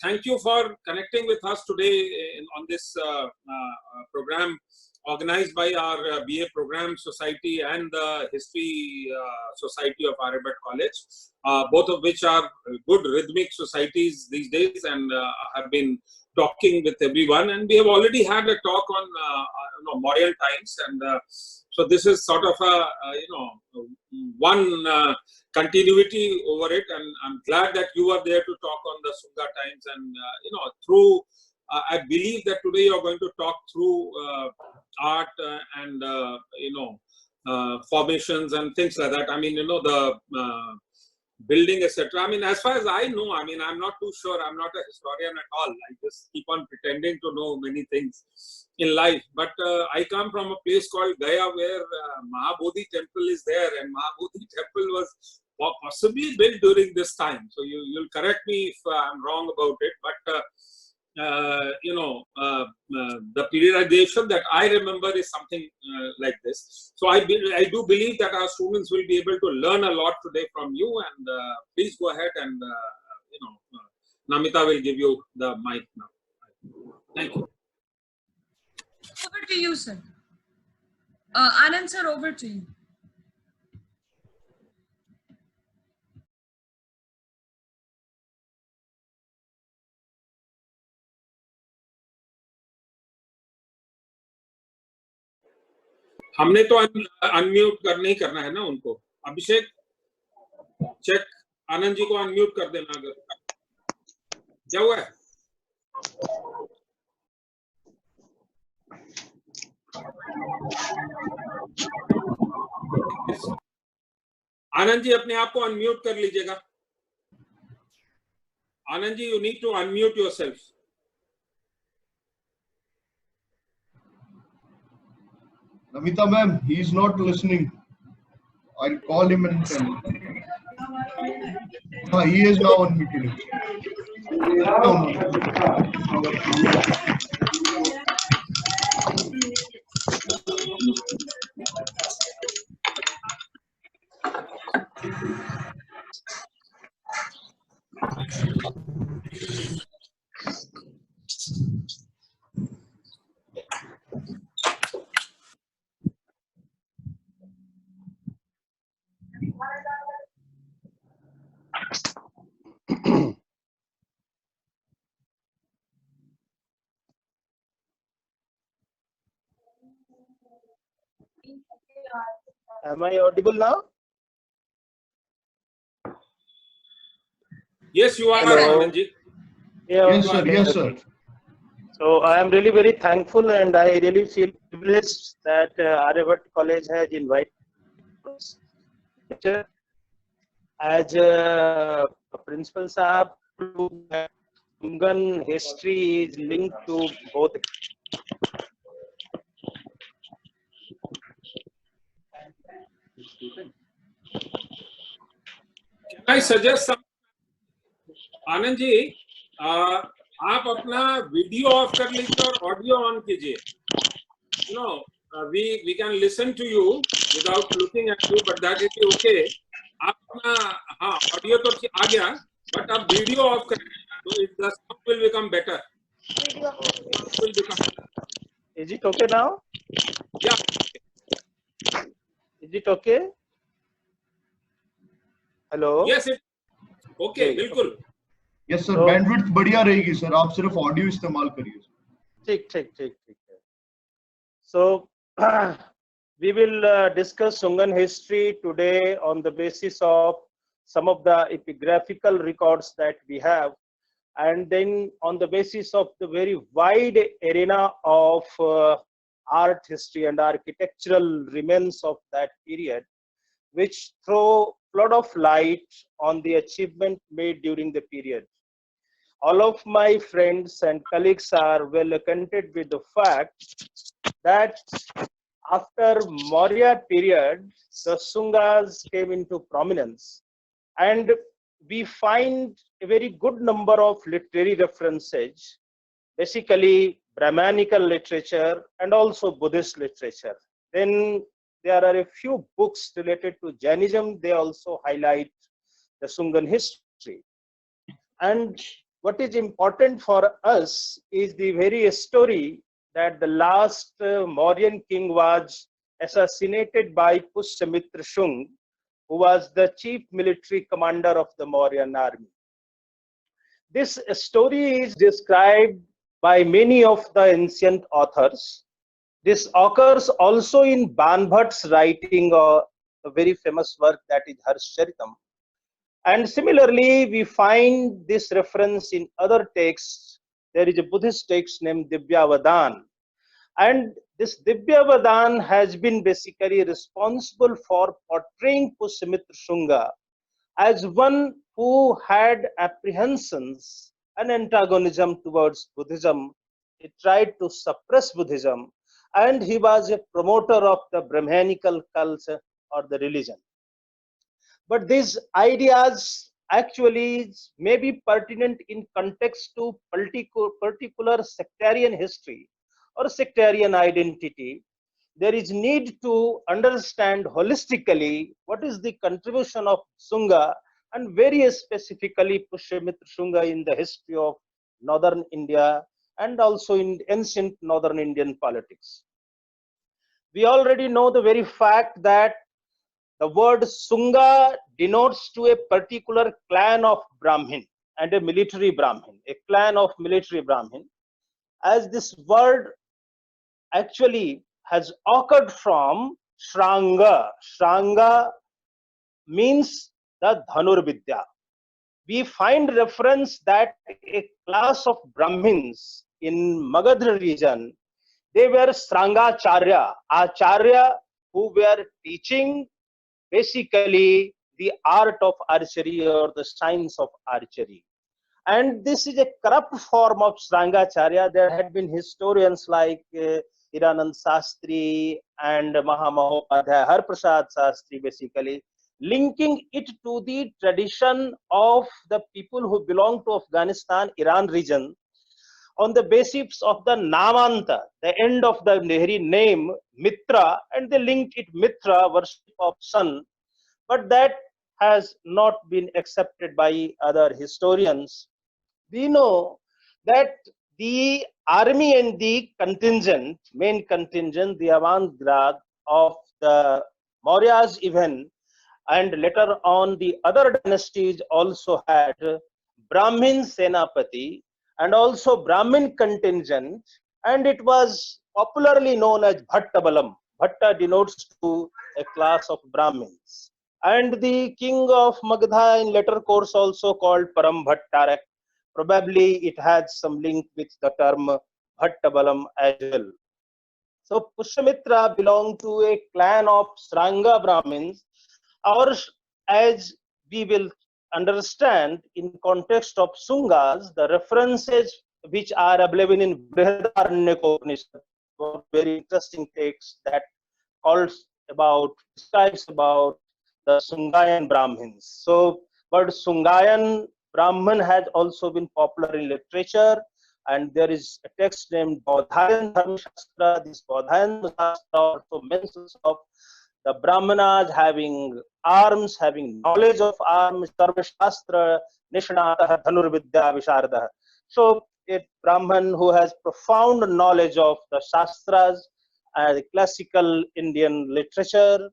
thank you for connecting with us today on this program organized by our BA Program Society and the History Society of Aryabhatta College, both of which are good rhythmic societies these days, and have been talking with everyone. And we have already had a talk on Mauryan times, and so this is sort of a one continuity over it. And I'm glad that you are there to talk on the Sunga times, and through. I believe that today you are going to talk through art and formations and things like that. I mean, the building, etc. I mean, as far as I know, I mean, I'm not too sure. I'm not a historian at all. I just keep on pretending to know many things in life. But I come from a place called Gaya, where Mahabodhi temple is there, and Mahabodhi temple was possibly built during this time. So you'll correct me if I'm wrong about it, but the periodization that I remember is something like this. So I do believe that our students will be able to learn a lot today from you. And please go ahead, and Namita will give you the mic now. Thank you. Over to you, sir. Anand sir, over to you. हमने तो unmute नहीं करना है ना उनको. अभिषेक, check Anand ji को unmute कर देना. अगर क्या हुआ है? आनंद जी अपने आप को अनम्यूट कर लीजिएगा. Anand ji, you need to unmute yourself. Namita ma'am, he is not listening. I'll call him and tell him. He is now unmuted. Am I audible now? Yes, you are, Anand ji. Yeah, yes, sir. Yes, sir. So I am really very thankful, and I really feel privileged that Aryabhatta College has invited us as Principal Saab. Sungan history is linked to both. Can I suggest some? Anand ji, आप अपना video of कर लीजिए और audio on कीजिए. we can listen to you without looking at you, but that is okay. आप अपना audio तो आ गया, but आप वीडियो ऑफ करें, so the sound will become better. Is it okay now? Yeah. Is it okay? Hello. Yes, it okay, बिल्कुल. Yes sir, bandwidth बढ़िया रहेगी sir, आप सिर्फ ऑडियो इस्तेमाल करिए. ठीक. So we will discuss Sungan history today on the basis of some of the epigraphical records that we have, and then on the basis of the very wide arena of art history and architectural remains of that period, which throw a lot of light on the achievement made during the period. All of my friends and colleagues are well acquainted with the fact that after Maurya period, the Sungas came into prominence, and we find a very good number of literary references, basically Brahmanical literature and also Buddhist literature. Then there are a few books related to Jainism. They also highlight the Sungan history. And what is important for us is the very story that the last Mauryan king was assassinated by Pushyamitra Shung, who was the chief military commander of the Mauryan army. This story is described by many of the ancient authors. This occurs also in Banbhat's writing, a very famous work, that is Harshcharitam. And similarly, we find this reference in other texts. There is a Buddhist text named Divyavadan. And this Divyavadan has been basically responsible for portraying Pushyamitra Shunga as one who had apprehensions and antagonism towards Buddhism. He tried to suppress Buddhism, and he was a promoter of the Brahmanical culture or the religion. But these ideas actually may be pertinent in context to particular sectarian history or sectarian identity. There is need to understand holistically what is the contribution of Shunga, and very specifically Pushyamitra Shunga, in the history of northern India and also in ancient northern Indian politics. We already know the very fact that the word Shunga denotes to a particular clan of Brahmin and a military Brahmin, a clan of military Brahmin, as this word actually has occurred from Shranga. Shranga means the Dhanurvidya. We find reference that a class of Brahmins in Magadha region, they were Srangacharya, Acharya, who were teaching basically the art of archery or the science of archery. And this is a corrupt form of Srangacharya. There had been historians like Hiranand Sastri and Mahamahopadhyaya, Harprasad Sastri, basically linking it to the tradition of the people who belong to Afghanistan, Iran region, on the basis of the Namanta, the end of the Nehri name, Mitra, and they linked it Mitra, worship of sun. But that has not been accepted by other historians. We know that the army and the contingent, main contingent, the avant-garde of the Mauryas even, and later on the other dynasties also had Brahmin Senapati and also Brahmin contingent, and it was popularly known as Bhattabalam. Bhatta denotes to a class of Brahmins. And the king of Magadha in later course also called Param Bhattarak. Probably it had some link with the term Bhattabalam as well. So Pushyamitra belonged to a clan of Sranga Brahmins, or as we will understand in context of Shungas, the references which are available in Brihadaranyaka, very interesting text that describes about the Shungayan Brahmins. So word Shungayan Brahman has also been popular in literature, and there is a text named Bodhayan Dharma Shastra. This Bodhayan Shastra also mentions of the Brahmanas having arms, having knowledge of arms, Sarva Shastra, Nishnatah, Dhanurvidya, Vishardah. So a Brahman who has profound knowledge of the Shastras, the classical Indian literature,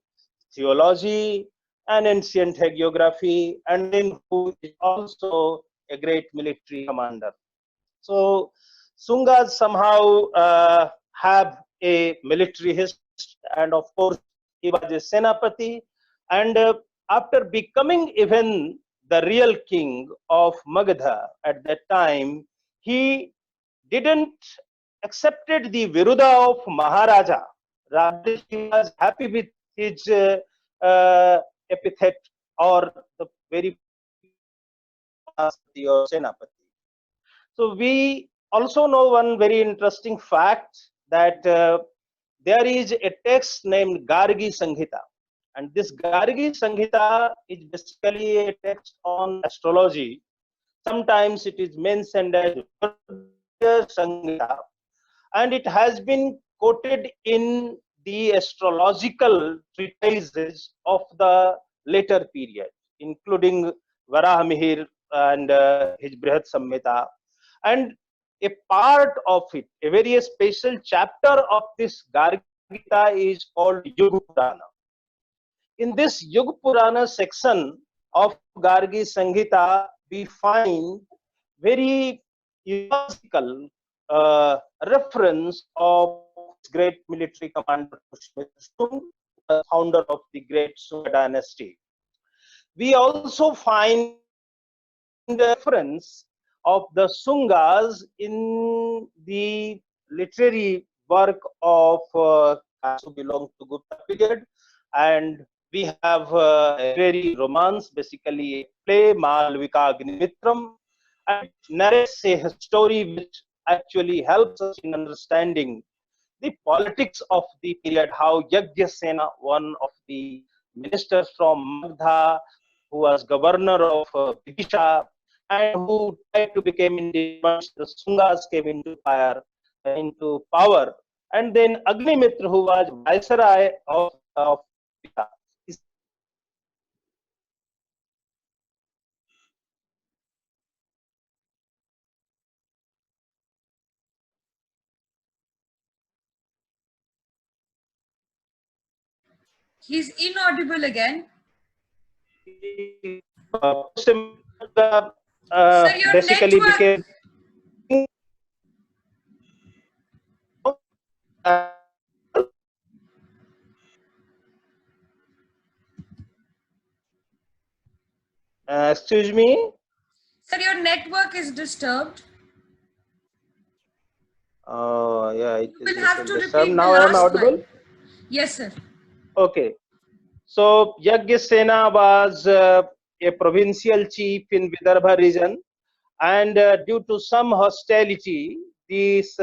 theology, and ancient hagiography, and then who is also a great military commander. So Shungas somehow have a military history, and of course he was a Senapati, and after becoming even the real king of Magadha at that time, he didn't accepted the Viruddha of Maharaja. Rather, he was happy with his epithet or the very or Senapati. So we also know one very interesting fact that there is a text named Gargi Sanghita, and this Gargi Sanghita is basically a text on astrology. Sometimes it is mentioned as Sanghita, and it has been quoted in the astrological treatises of the later period, including Varahamihir, and his Brihat Samhita. And a part of it, a very special chapter of this Gargi Gita is called Yuga Purana. In this Yuga Purana section of Gargi Sanghita, we find very logical reference of great military commander Pushyamitra Shunga, the founder of the great Sunga dynasty. We also find the reference of the Sungas in the literary work of who belong to Gupta period, and we have a very romance, basically a play, Malvika Agnimitram, and narrates a story which actually helps us in understanding the politics of the period, how Yajnasena, one of the ministers from Magdha, who was governor of Vidisha, and who tried to become independent, the Sungas came into power, and then Agnimitra, who was viceroy of Vidisha. He's inaudible again. Sir, your Basically network. became excuse me. Sir, your network is disturbed. Oh, yeah, it You is will have to disturbed. repeat the Now I am last audible. line. Yes, sir. Okay. So Yajnasena was a provincial chief in Vidarbha region, and due to some hostility, this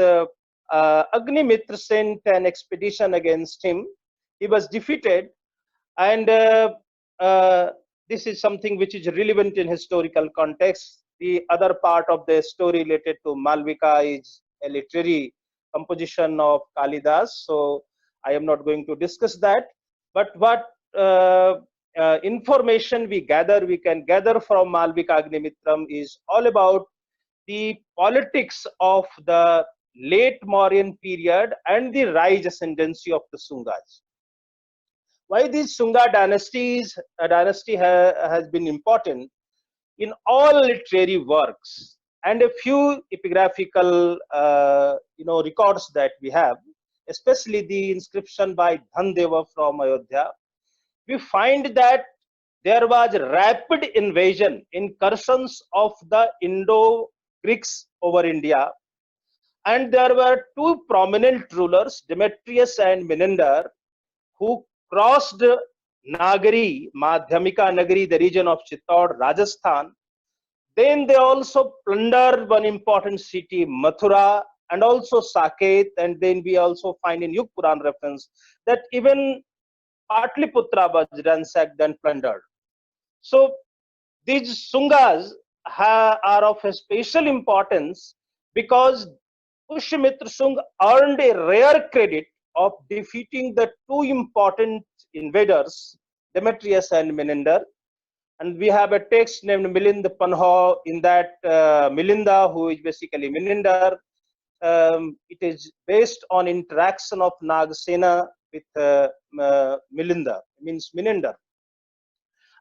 Agnimitra sent an expedition against him. He was defeated, and this is something which is relevant in historical context. The other part of the story related to Malvika is a literary composition of Kalidas, so I am not going to discuss that. But what information we can gather from Malvika Agnimitram is all about the politics of the late Mauryan period and the rise ascendancy of the Sungas. Why this Sunga dynasty has been important in all literary works and a few epigraphical records that we have, especially the inscription by Dhandeva from Ayodhya. We find that there was rapid invasion, incursions of the Indo-Greeks over India, and there were two prominent rulers, Demetrius and Menander, who crossed Nagari, Madhyamika Nagari, the region of Chittor, Rajasthan. Then they also plundered one important city, Mathura, and also Saket. And then we also find in Yuga Purana reference that even Patliputra was ransacked and plundered. So these Sungas are of a special importance because Pushyamitra Shunga earned a rare credit of defeating the two important invaders, Demetrius and Menander. And we have a text named Milinda Panho. In that, Milinda, who is basically Menander, it is based on interaction of Nagasena with Milinda, means Menander.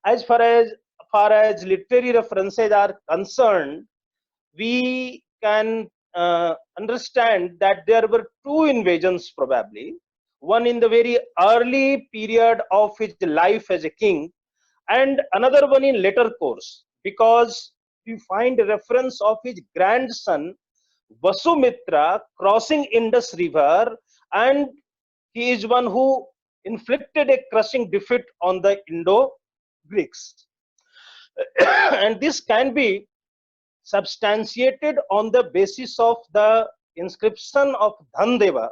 As far as literary references are concerned, we can understand that there were two invasions probably, one in the very early period of his life as a king, and another one in later course, because we find a reference of his grandson Vasumitra crossing Indus River, and he is one who inflicted a crushing defeat on the Indo-Greeks. And this can be substantiated on the basis of the inscription of Dhandeva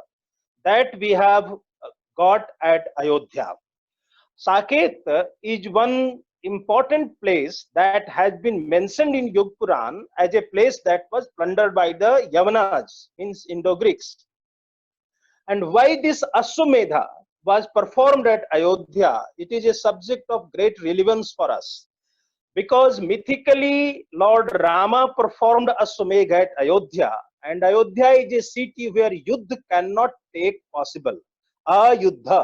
that we have got at Ayodhya. Saket is one important place that has been mentioned in Yuga Purana as a place that was plundered by the Yavanas, means Indo-Greeks. And why this Ashwamedha was performed at Ayodhya, it is a subject of great relevance for us, because mythically Lord Rama performed Ashwamedh at Ayodhya, and Ayodhya is a city where Yuddha cannot take possible. Ayuddha.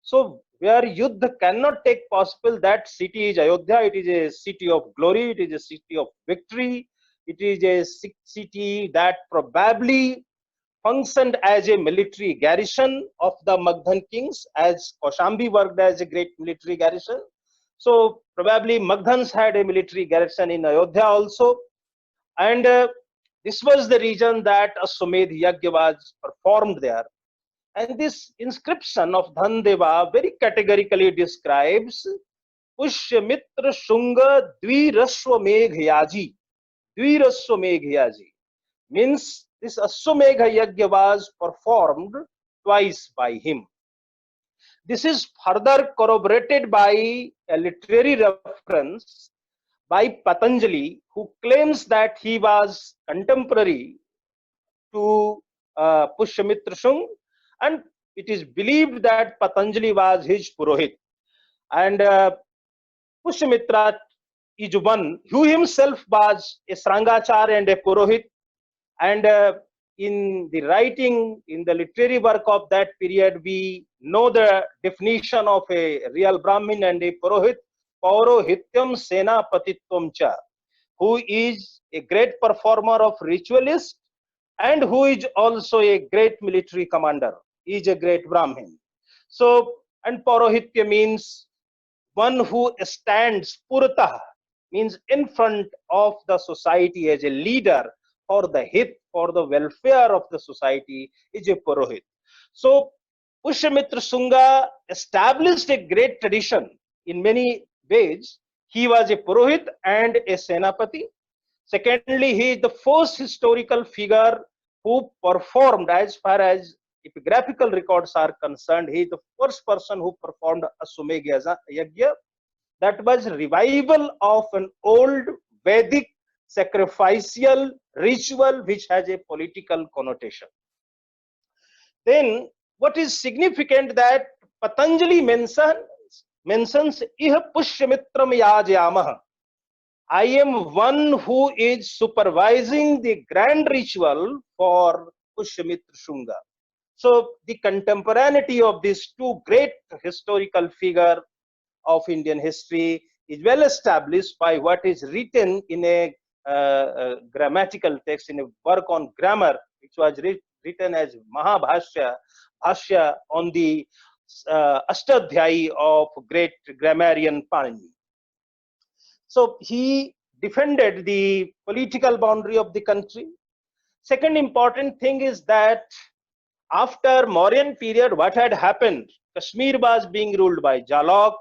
So where Yuddha cannot take possible, that city is Ayodhya. It is a city of glory. It is a city of victory. It is a city that probably functioned as a military garrison of the Magdhan kings, as Kaushambi worked as a great military garrison. So probably Magdhans had a military garrison in Ayodhya also. And this was the reason that Ashwamedh Yagya was performed there. And this inscription of Dhandeva very categorically describes Pushyamitra Shunga Dvirashwamedh Dvirashwamedh means this Ashwamedha Yagya was performed twice by him. This is further corroborated by a literary reference by Patanjali, who claims that he was contemporary to Pushyamitra Shung, and it is believed that Patanjali was his Purohit. And Pushyamitra is one who himself was a Srangachar and a Purohit, and in the writing, in the literary work of that period, we know the definition of a real Brahmin and a Purohit: Paurohityam Senapatitvam cha, who is a great performer of ritualist and who is also a great military commander, is a great Brahmin. So, and Paurohitya means one who stands Puratah, means in front of the society as a leader for the hit, for the welfare of the society, is a Purohit. So Pushyamitra Shunga established a great tradition in many ways. He was a Purohit and a Senapati. Secondly, he is the first historical figure who performed, as far as epigraphical records are concerned, he is the first person who performed Ashwamedh Yagya. That was revival of an old Vedic sacrificial ritual which has a political connotation. Then what is significant that Patanjali mentions Iha Pushyamitram Yajyamah. I am one who is supervising the grand ritual for Pushyamitra Shunga. So the contemporaneity of these two great historical figures of Indian history is well established by what is written in a grammatical text, in a work on grammar, which was written as Mahabhashya, Bhashya on the Ashtadhyayi of great grammarian Panini. So he defended the political boundary of the country. Second important thing is that after Mauryan period, what had happened? Kashmir was being ruled by Jalok,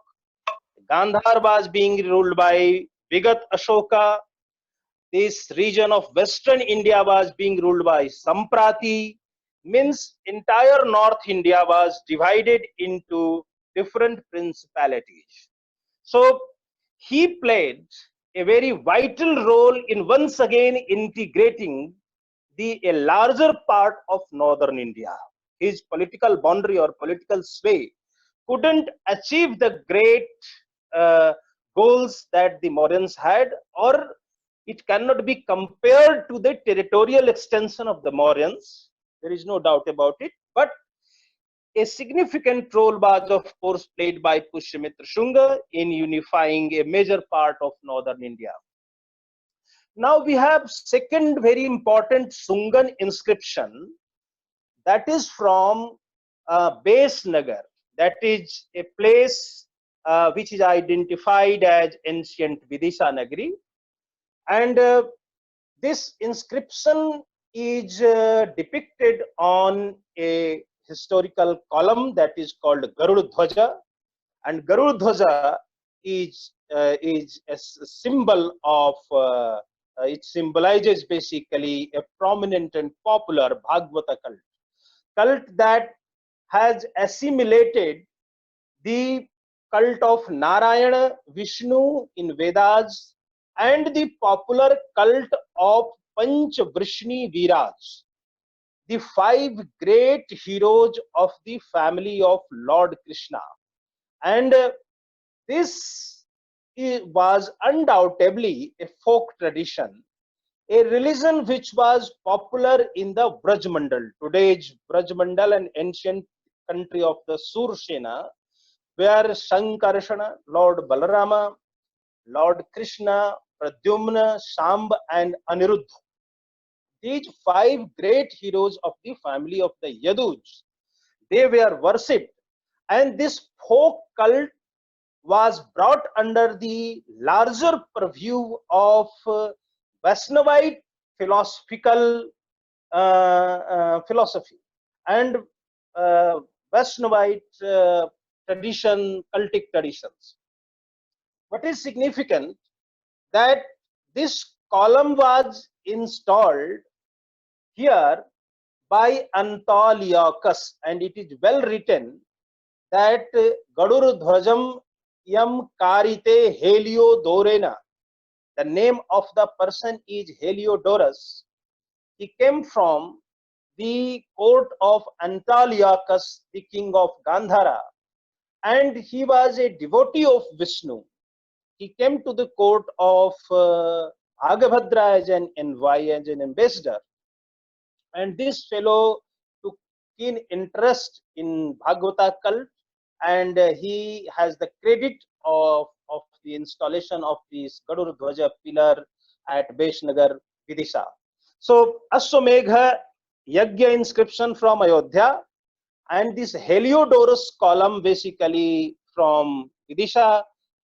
Gandhar was being ruled by Vigat Ashoka, this region of Western India was being ruled by Samprati, means entire North India was divided into different principalities. So he played a very vital role in once again integrating a larger part of northern India. His political boundary or political sway couldn't achieve the great goals that the Mauryans had, or it cannot be compared to the territorial extension of the Mauryans. There is no doubt about it. But a significant role was, of course, played by Pushyamitra Shunga in unifying a major part of northern India. Now we have second very important Shungan inscription, that is from Besnagar. That is a place which is identified as ancient Vidisha Nagari. And this inscription is depicted on a historical column that is called Garuda Dhwaja, and Garuda Dhwaja is a symbol of it symbolizes basically a prominent and popular Bhagavata cult that has assimilated the cult of Narayana, Vishnu in Vedas, and the popular cult of Panchavrishni Viraj, the 5 great heroes of the family of Lord Krishna. And this was undoubtedly a folk tradition, a religion which was popular in the Brajmandal, today's Brajmandal, an ancient country of the Sursena, where Sankarsana, Lord Balarama, Lord Krishna, Pradyumna, Shamba, and Aniruddha, these five great heroes of the family of the Yaduj, they were worshipped, and this folk cult was brought under the larger purview of Vaishnavite philosophical philosophy and Vaishnavite tradition, cultic traditions. What is significant that this column was installed here by Antiochus, and it is well written that Gadur Dhwajam Yam Karite Heliodorena. The name of the person is Heliodorus. He came from the court of Antiochus, the king of Gandhara, and he was a devotee of Vishnu. He came to the court of Bhagabhadra as an envoy, as an ambassador, and this fellow took keen interest in Bhagavata cult, and he has the credit of the installation of this Gadur Dhwaja pillar at Beshnagar, Vidisha. So Ashwamegha Yagya inscription from Ayodhya, and this Heliodorus column basically from Vidisha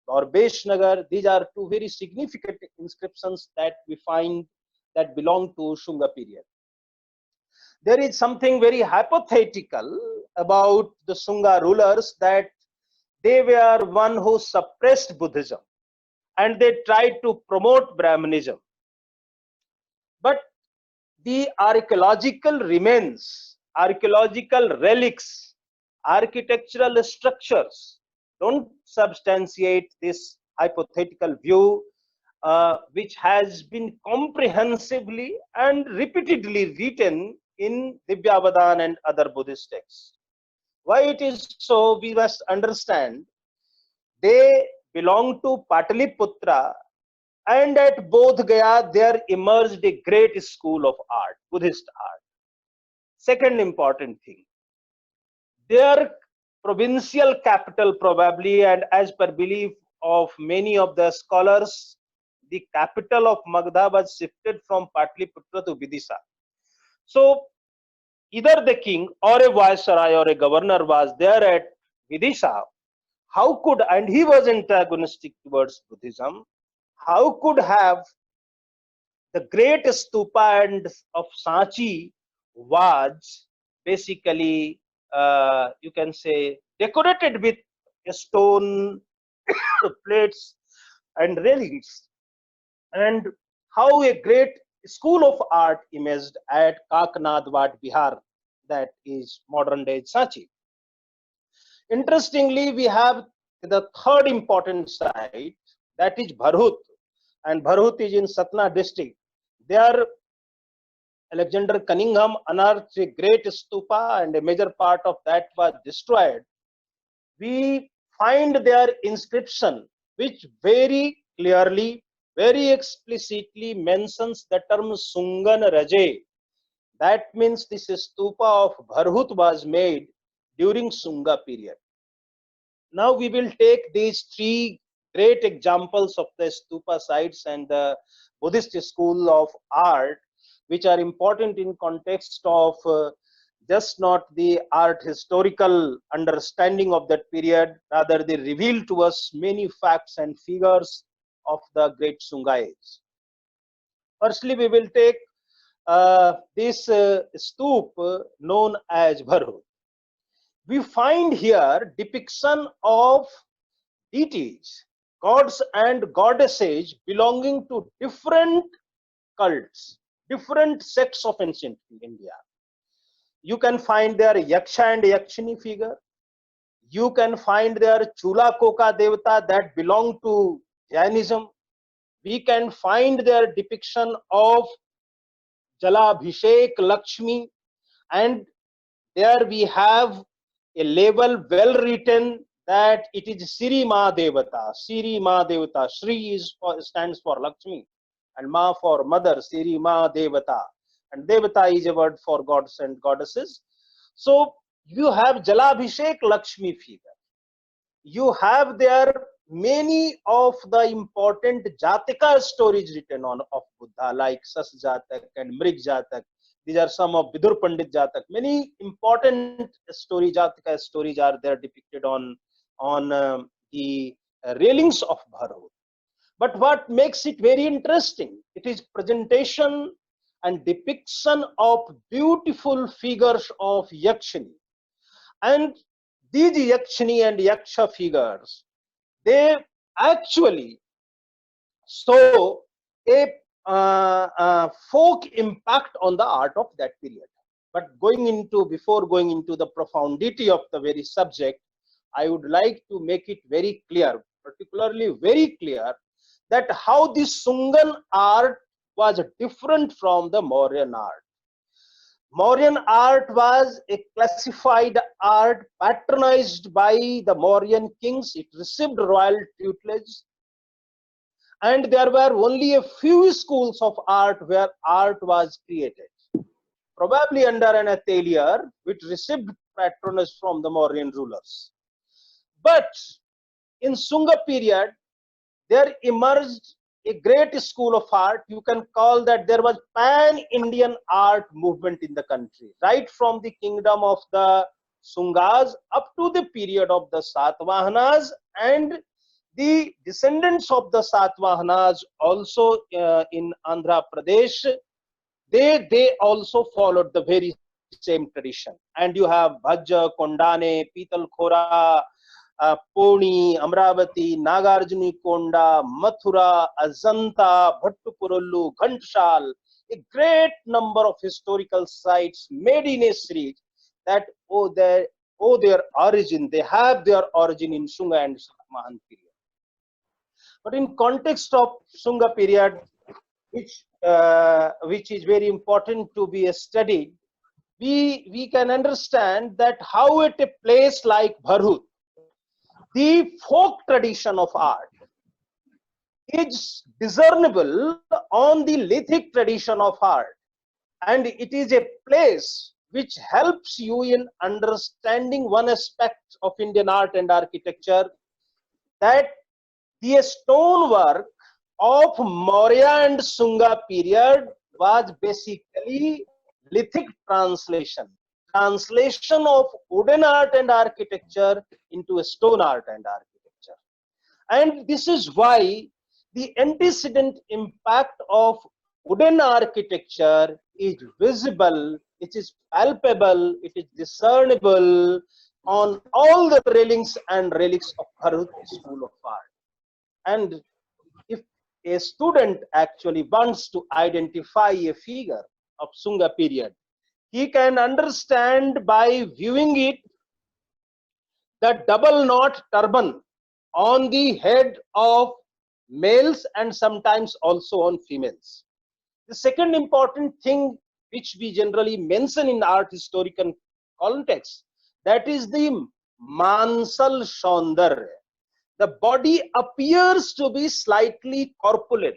or Beshnagar. These are two very significant inscriptions that we find that belong to Shunga period. There is something very hypothetical about the Shunga rulers, that they were one who suppressed Buddhism and they tried to promote Brahmanism. But the archaeological remains, archaeological relics, architectural structures don't substantiate this hypothetical view, which has been comprehensively and repeatedly written in Divyavadan and other Buddhist texts. Why it is so, we must understand. They belong to Pataliputra, and at Bodh Gaya there emerged a great school of art, Buddhist art. Second important thing, their provincial capital probably, and as per belief of many of the scholars, the capital of Magdha was shifted from Pataliputra to Vidisha. So either the king or a viceroy or a governor was there at Vidisha. How could, and he was antagonistic towards Buddhism, how could have the great stupa and of Sanchi was basically, you can say, decorated with stone plates and railings, and how a great school of art emerged at Kaknad Wat Bihar, that is modern day Sanchi. Interestingly, we have the third important site, that is Bharhut, and Bharhut is in Satna district. There Alexander Cunningham unearthed a great stupa, and a major part of that was destroyed. We find their inscription which very clearly, very explicitly mentions the term Sungan Raje. That means this stupa of Bharhut was made during Sunga period. Now we will take these three great examples of the stupa sites and the Buddhist school of art, which are important in context of just not the art historical understanding of that period, rather they reveal to us many facts and figures of the great Sunga age. Firstly, we will take this stoop known as Bharhut. We find here depiction of deities, gods and goddesses belonging to different cults, different sects of ancient India. You can find their Yaksha and Yakshini figure. You can find their Chula Koka Devata that belong to Jainism. We can find their depiction of Jalabhishek Lakshmi, and there we have a label well written that it is Sri Ma Devata. Sri Ma Devata. Sri stands for Lakshmi, and Ma for mother. Sri Ma Devata. And Devata is a word for gods and goddesses. So you have Jalabhishek Lakshmi figure. You have there many of the important Jataka stories written on of Buddha, like Sas Jatak and Mrig Jatak. These are some of Vidur Pandit Jatak. Many important story Jataka stories are there depicted on the railings of Bharhut. But what makes it very interesting, it is presentation and depiction of beautiful figures of Yakshini. And these Yakshini and Yaksha figures, they actually show a folk impact on the art of that period. But before going into the profundity of the very subject, I would like to make it very clear, particularly very clear, that how this Sungan art was different from the Mauryan art. Mauryan art was a classified art patronized by the Mauryan kings. It received royal tutelage. And there were only a few schools of art where art was created. Probably under an atelier which received patronage from the Mauryan rulers. But in Sunga period, there emerged a great school of art. You can call that there was pan-Indian art movement in the country, right from the kingdom of the Sungas up to the period of the Satavahanas, and the descendants of the Satavahanas also in Andhra Pradesh, they also followed the very same tradition. And you have Bhajja, Kondane, Pitalkhora, Poni, Amravati, Nagarjuni Konda, Mathura, Ajanta, Bhattupurullu, Ghanshal, a great number of historical sites made in a series that owe their origin, they have their origin in Sunga and Satavahan period. But in context of Sunga period, which is very important to be studied, we can understand that how at a place like Bharhut, the folk tradition of art is discernible on the lithic tradition of art, and it is a place which helps you in understanding one aspect of Indian art and architecture, that the stonework of Maurya and Sunga period was basically lithic translation of wooden art and architecture into a stone art and architecture. And this is why the antecedent impact of wooden architecture is visible, it is palpable, it is discernible on all the railings and relics of Bharhut School of Art. And if a student actually wants to identify a figure of Sunga period, he can understand by viewing it the double knot turban on the head of males and sometimes also on females. The second important thing which we generally mention in art historical context, that is the Mansal Shaundarya. The body appears to be slightly corpulent,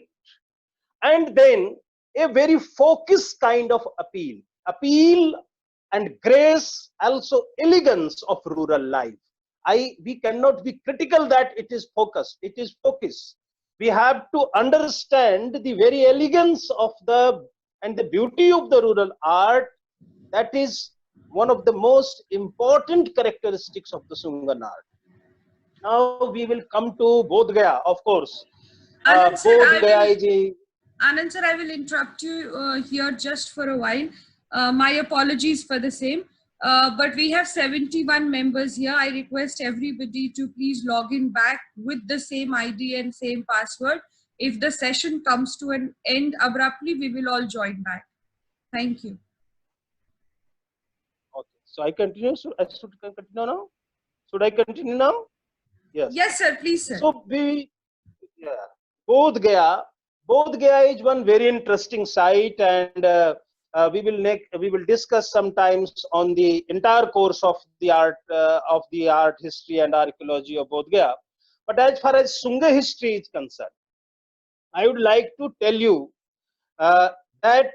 and then a very focused kind of appeal and grace, also elegance of rural life. We cannot be critical that it is focused. It is focused. We have to understand the very elegance of and the beauty of the rural art. That is one of the most important characteristics of the Sungan art. Now we will come to Bodh Gaya, of course. Anand sir, Anand sir, I will interrupt you here just for a while. My apologies for the same. But we have 71 members here. I request everybody to please log in back with the same ID and same password. If the session comes to an end abruptly, we will all join back. Thank you. Okay. So I continue. So I should continue now. Should I continue now? Yes. Yes, sir. Please, sir. So Bodh Gaya is one very interesting site, and we will discuss sometimes on the entire course of the art history and archaeology of Bodh Gaya. But as far as Sunga history is concerned, I would like to tell you that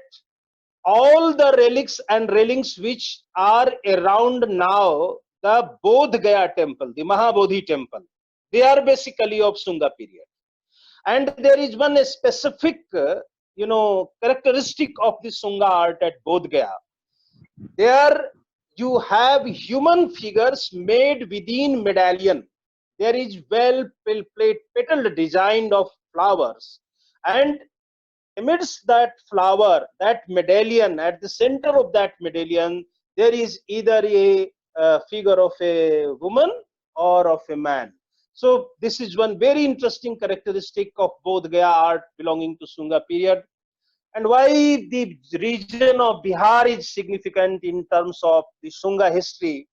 all the relics and railings which are around now the Bodh Gaya temple, the Mahabodhi temple, they are basically of Sunga period. And there is one specific characteristic of the Sunga art at Bodh Gaya. There you have human figures made within medallion. There is well petaled design of flowers, and amidst that flower, that medallion, at the center of that medallion, there is either a figure of a woman or of a man. So this is one very interesting characteristic of Bodh Gaya art belonging to Sunga period. And why the region of Bihar is significant in terms of the Sunga history,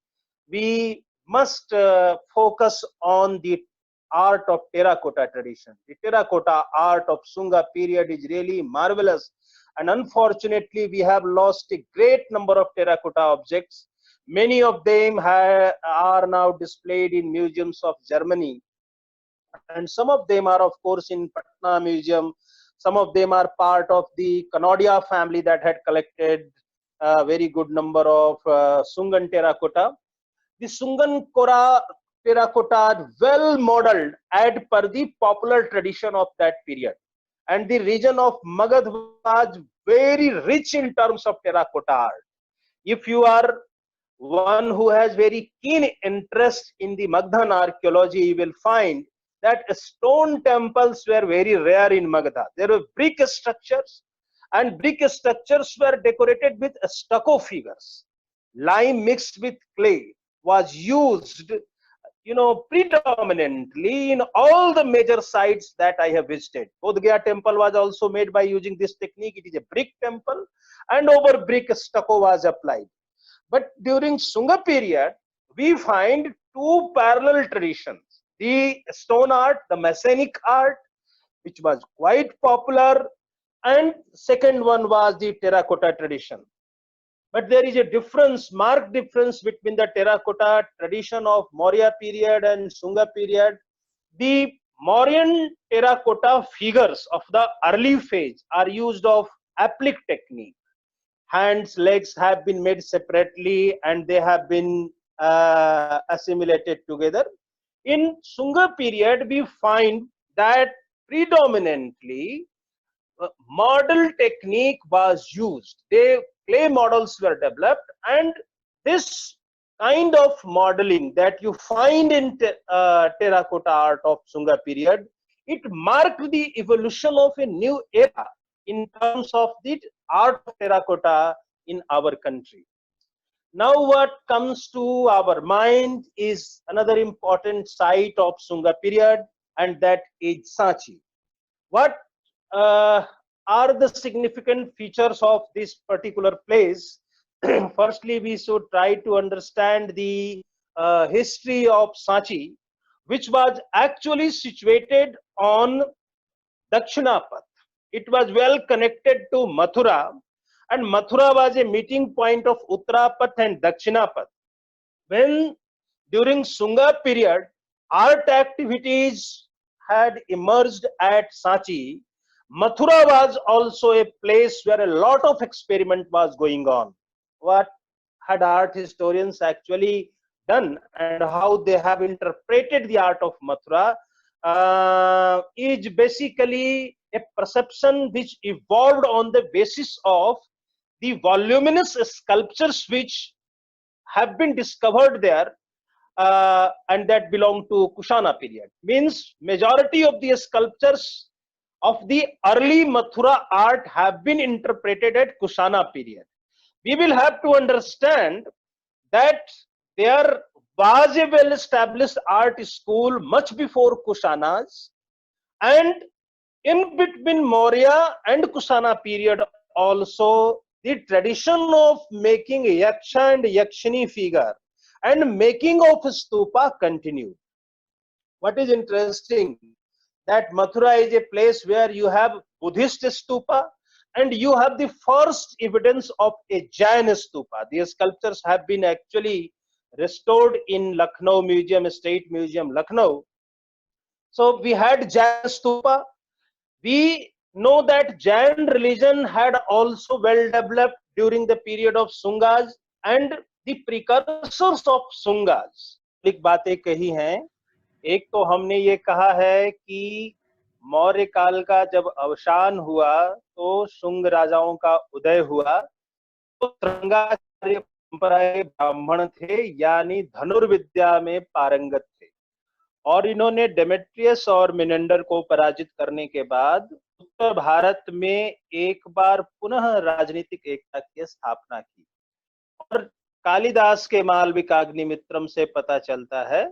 we must focus on the art of terracotta tradition. The terracotta art of Sunga period is really marvelous, and unfortunately we have lost a great number of terracotta objects. Many of them are now displayed in museums of Germany, and some of them are of course in Patna Museum. Some of them are part of the Kanodia family that had collected a very good number of Sungan terracotta. The Sungan terracotta are well modeled as per the popular tradition of that period, and the region of Magad was very rich in terms of terracotta art. If you are one who has very keen interest in the Magdhan archaeology, you will find that stone temples were very rare in Magadha. There were brick structures, and brick structures were decorated with stucco figures. Lime mixed with clay was used predominantly in all the major sites that I have visited. Bodh Gaya temple was also made by using this technique. It is a brick temple, and over brick stucco was applied. But during Sunga period, we find two parallel traditions: the stone art, the Messianic art, which was quite popular, and second one was the terracotta tradition. But there is a difference, marked difference between the terracotta tradition of Maurya period and Sunga period. The Mauryan terracotta figures of the early phase are used of applique technique. Hands, legs have been made separately and they have been assimilated together. In Sunga period, we find that predominantly model technique was used. Clay models were developed, and this kind of modeling that you find in terracotta art of Sunga period, it marked the evolution of a new era in terms of the art of terracotta in our country. Now what comes to our mind is another important site of Sunga period, and that is Sanchi. What are the significant features of this particular place? Firstly, we should try to understand the history of Sanchi, which was actually situated on Dakshinapath. It was well connected to Mathura, and Mathura was a meeting point of Uttarapath and Dakshinapath. When during Sunga period, art activities had emerged at Sanchi, Mathura was also a place where a lot of experiment was going on. What had art historians actually done and how they have interpreted the art of Mathura is basically a perception which evolved on the basis of the voluminous sculptures which have been discovered there and that belong to Kushana period. Means majority of the sculptures of the early Mathura art have been interpreted at Kushana period. We will have to understand that there was a well-established art school much before Kushana's, and in between Maurya and Kushana period also the tradition of making Yaksha and Yakshini figure and making of stupa continued. What is interesting, that Mathura is a place where you have Buddhist stupa, and you have the first evidence of a Jain stupa. These sculptures have been actually restored in Lucknow Museum, State Museum, Lucknow. So we had Jain stupa. We know that Jain religion had also well developed during the period of Sungas, and the precursors of Sungas. एक बातें कही हैं, एक तो हमने ये कहा है कि मौर्य काल का जब अवसान हुआ तो शुंग राजाओं का उदय हुआ, तो त्रंगाचार्य परंपरा के ब्राह्मण थे, यानी धनुर्विद्या में पारंगत थे, और इन्होंने डेमेट्रियस और मिनेंडर को पराजित करने के बाद उत्तर भारत में एक बार पुनः राजनीतिक एकता की स्थापना की। और कालिदास के मालविकाग्निमित्रम से पता चलता है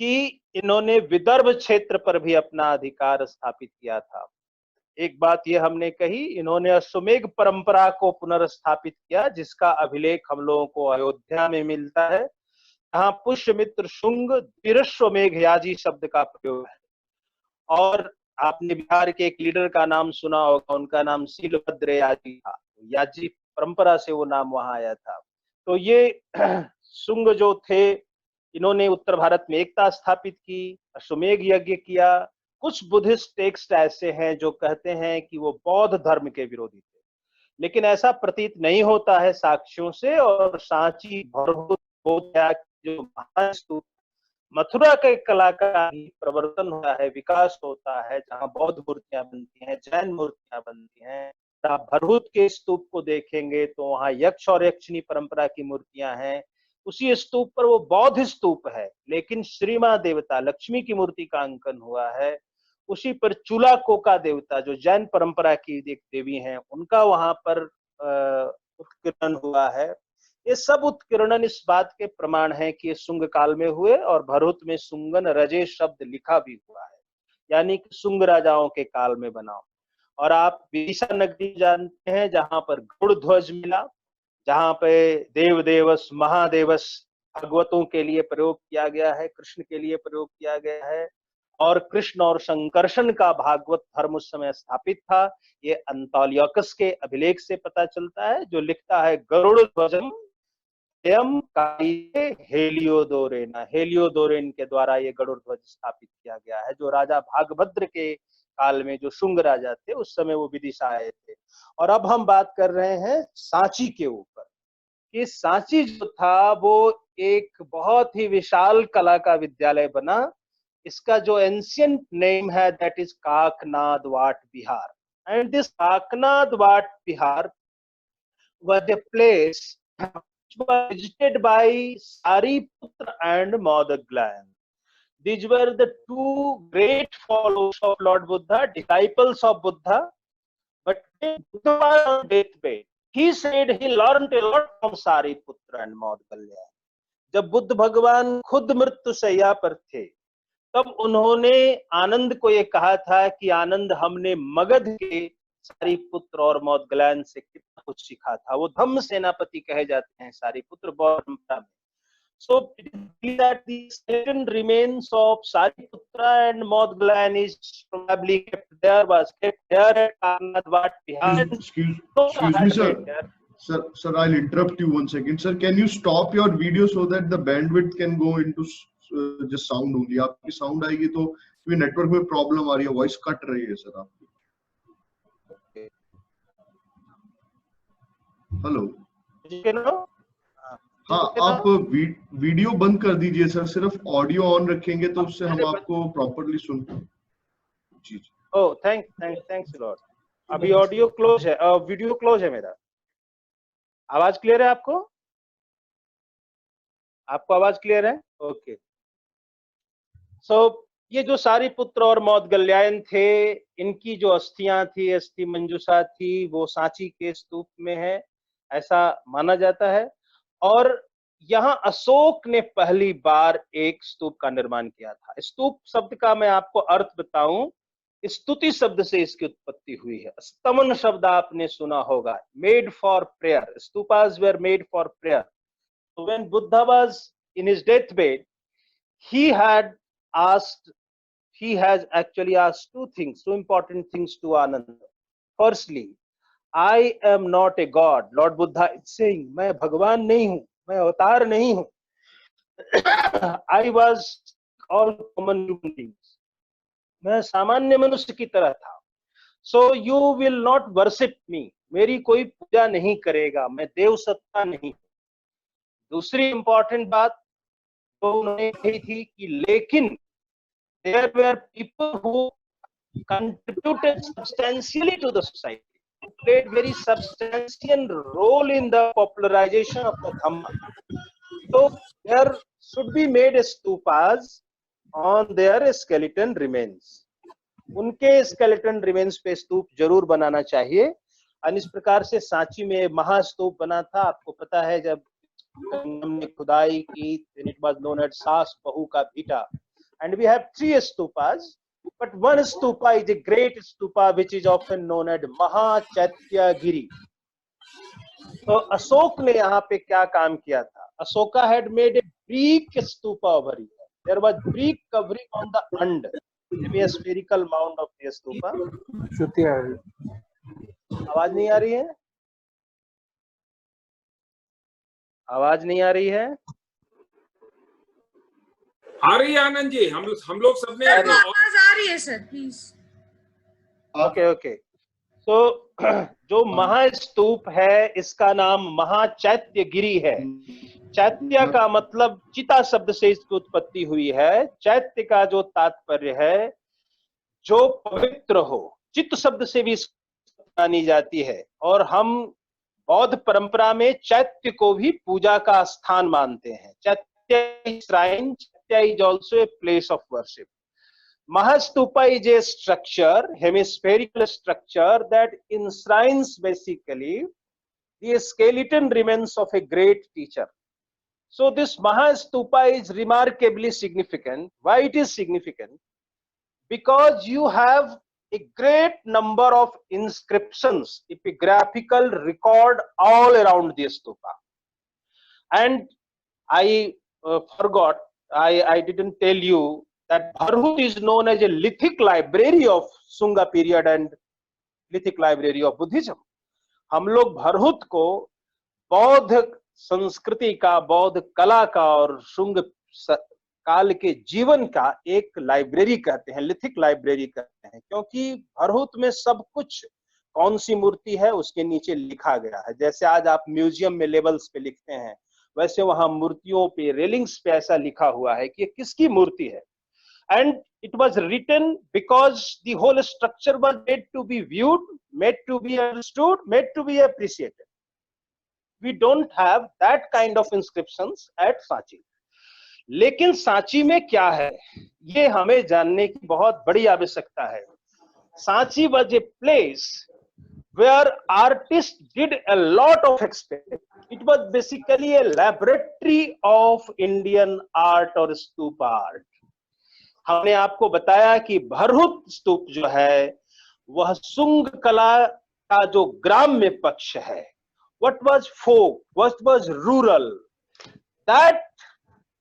कि इन्होंने विदर्भ क्षेत्र पर भी अपना अधिकार स्थापित किया था। एक बात ये हमने कही, इन्होंने अश्वमेघ परंपरा को पुनर्स्थापित किया, जिसका अभिलेख हम लोगों को अयोध्या में मिलता है, जहाँ पुष्यमित्र शुंग द्विरश्वमेघ याजी शब्द का प्रयोग है। और आपने बिहार के एक लीडर का नाम सुना होगा, उनका नाम शीलभद्र याजी था, याजी परंपरा से वो नाम वहां आया था। तो ये शुंग जो थे, इन्होंने उत्तर भारत में एकता स्थापित की, अश्वमेघ यज्ञ किया। कुछ बुद्धिस्ट टेक्स्ट ऐसे हैं जो कहते हैं कि वो बौद्ध धर्म के विरोधी थे, लेकिन ऐसा प्रतीत नहीं होता है साक्ष्यों से। और सांची भरभूत बोधगया जो महान स्तूप, मथुरा के कला का ही प्रवर्तन होता है, विकास होता है, जहाँ बौद्ध मूर्तियां बनती हैं, जैन मूर्तियां बनती हैं। आप भरभूत के स्तूप को देखेंगे तो वहाँ यक्ष और यक्षिणी परंपरा की मूर्तियां हैं। उसी स्तूप पर वो बौद्ध स्तूप है, लेकिन श्री मां देवता लक्ष्मी की मूर्ति का अंकन हुआ है। उसी पर चूला कोका देवता जो जैन परंपरा की देवी हैं, उनका वहां पर उत्कीर्णन हुआ है। ये सब उत्कीर्णन इस बात के प्रमाण है कि ये शुंग काल में हुए, और भरहुत में सुंगन रजे शब्द लिखा भी हुआ है, यानी कि शुंग राजाओं के काल में बना। और आप विदिशा नगरी जानते हैं, जहां पर गरुड़ ध्वज मिला, जहां पे देव देवस महादेवस भागवतों के लिए प्रयोग किया गया है, कृष्ण के लिए प्रयोग किया गया है, और कृष्ण और संकर्षण का भागवत धर्म उस समय स्थापित था। ये अंतोलियकस के अभिलेख से पता चलता है, जो लिखता है गरुड़ ध्वजम हेलियोडोरेना, हेलियोडोरेन के द्वारा ये गरुड़ ध्वज स्थापित किया गया है, जो राजा भागभद्र के काल में, जो शुंग राजा थे, उस समय वो विदिशा आए थे। और अब हम बात कर रहे हैं सांची के ऊपर, कि सांची जो था वो एक बहुत ही विशाल कला का विद्यालय बना। इसका जो एंशियंट नेम है that is Kakanad Vat Bihar, and this Kakanad Vat Bihar was a place which was visited by Sariputra and Modaglan. These were the two great followers of Lord Buddha, disciples of Buddha. But when Buddha was on deathbed, he said he learned a lot from Sariputra and Modaglan. जब बुद्ध भगवान खुद मृत्यु शैया पर थे, तब उन्होंने आनंद को ये कहा था कि आनंद, हमने मगध के सारीपुत्र और मौदगलायन से कितना कुछ सीखा था। वो धम्म सेनापति कहे जाते हैं सारीपुत्र बौद्ध परंपरा में। So that the skeleton remains of Sariputra and Modglan is probably kept there, was kept there at Karnatvat, Bihar. Excuse me, sir. Sir, I'll interrupt you 1 second. Sir, can you stop your video so that the bandwidth can go into just sound only? आपकी sound आएगी तो क्योंकि network में problem आ रही है, voice cut रही है sir आपकी। हेलो, हाँ, आप वीडियो बंद कर दीजिए सर, सिर्फ ऑडियो ऑन रखेंगे तो उससे हम आपको प्रॉपर्ली सुन। जी। ओह, थैंक्स लॉर्ड। अभी ऑडियो क्लोज है, वीडियो क्लोज है मेरा। आवाज क्लियर है आपको? आपको आवाज क्लियर है? ओके। सो ये जो सारीपुत्र और मौदगल्यायन थे, इनकी जो अस्थियां थी, अस्थि मंजूषा थी, वो सांची के स्तूप में है, ऐसा माना जाता है। और यहाँ अशोक ने पहली बार एक स्तूप का निर्माण किया था। स्तूप शब्द का मैं आपको अर्थ बताऊं, स्तुति शब्द से इसकी उत्पत्ति हुई है। स्तमन शब्द आपने सुना होगा, made for prayer, stupas were made for prayer. So when Buddha was in his deathbed, he has actually asked two important things to Ananda. Firstly, I am not a god. Lord Buddha is saying, मैं भगवान नहीं हूँ, मैं अवतार नहीं हूँ. I was all common human beings. मैं सामान्य मनुष्य की तरह था. So you will not worship me. मेरी कोई पूजा नहीं करेगा, मैं देव सत्ता नहीं. दूसरी इंपॉर्टेंट बात तो उन्होंने कही थी कि लेकिन there were people who contributed substantially to the society, who played very substantial role in the popularization of the Dhamma. So there should be made stupas on their skeleton remains. उनके skeleton remains पे स्तूप जरूर बनाना चाहिए. और इस प्रकार से सांची में महास्तूप बना था. आपको पता है जब हमने खुदाई की, it was known as सास बहू का Bhita. And we have 3 stupas, but one stupa is a great stupa which is often known as Mahachatyagiri. तो अशोक ने यहाँ पे क्या काम किया था? Ashoka had made a brick stupa over here. There was brick covering on the end, maybe a spherical mound of the stupa. आवाज नहीं आ रही है? आवाज नहीं आ रही है? आ रही है आनंद जी. हम लोग सबने आवाज आ रही है सर, प्लीज. ओके. तो जो महास्तूप है इसका नाम महाचैत्यगिरी है. चैत्य का मतलब चिता शब्द से इसकी उत्पत्ति हुई है. चैत्य का जो तात्पर्य है जो पवित्र हो. चित्त शब्द से भी मानी जाती है. और हम बौद्ध परंपरा में चैत्य को भी पूजा का स्थान मानते हैं. चैत्य shrine, is also a place of worship. Mahastupa is a structure, hemispherical structure that enshrines basically the skeleton remains of a great teacher. So this Mahastupa is remarkably significant. Why it is significant? Because you have a great number of inscriptions, epigraphical record all around the stupa. And I forgot, I didn't tell you that Bharhut is known as a lithic library of Sunga period and lithic library of Buddhism. हम लोग भरहुत को बौद्ध संस्कृति का, बौद्ध कला का और शुंग काल के जीवन का एक लाइब्रेरी कहते हैं, लिथिक लाइब्रेरी कहते हैं. क्योंकि भरहुत में सब कुछ कौन सी मूर्ति है उसके नीचे लिखा गया है. जैसे आज आप म्यूजियम में लेबल्स पे लिखते हैं, वैसे वहां मूर्तियों पे, रेलिंग्स पे ऐसा लिखा हुआ है कि किसकी मूर्ति है. And it was written because the whole structure was made to be viewed, made to be understood, made to be appreciated. We don't have that kind of inscriptions at Sanchi. लेकिन सांची में क्या है ये हमें जानने की बहुत बड़ी आवश्यकता है. Sanchi was a place where artists did a lot of experiment. It was basically a laboratory of Indian art or stupa art. हमने आपको बताया कि भरहुत स्तूप जो है वह शुंग कला का जो ग्राम्य पक्ष है. What was folk? What was rural? That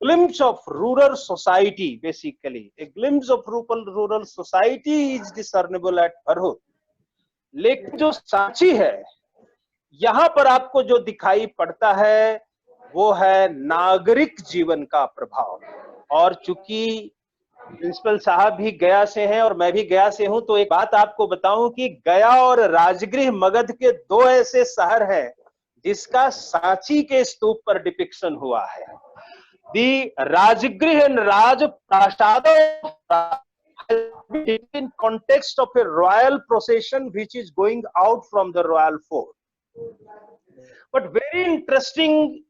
glimpse of rural society, basically a glimpse of rural society is discernible at Bharhut. लेकिन जो सांची है यहाँ पर आपको जो दिखाई पड़ता है वो है नागरिक जीवन का प्रभाव. और चूंकि प्रिंसिपल साहब भी गया से हैं और मैं भी गया से हूं, तो एक बात आपको बताऊं कि गया और राजगृह मगध के 2 ऐसे शहर हैं जिसका सांची के स्तूप पर डिपिक्शन हुआ है. The Rajgriha and Raj Prasada in context of a royal procession which is going out from the royal fort. But very interesting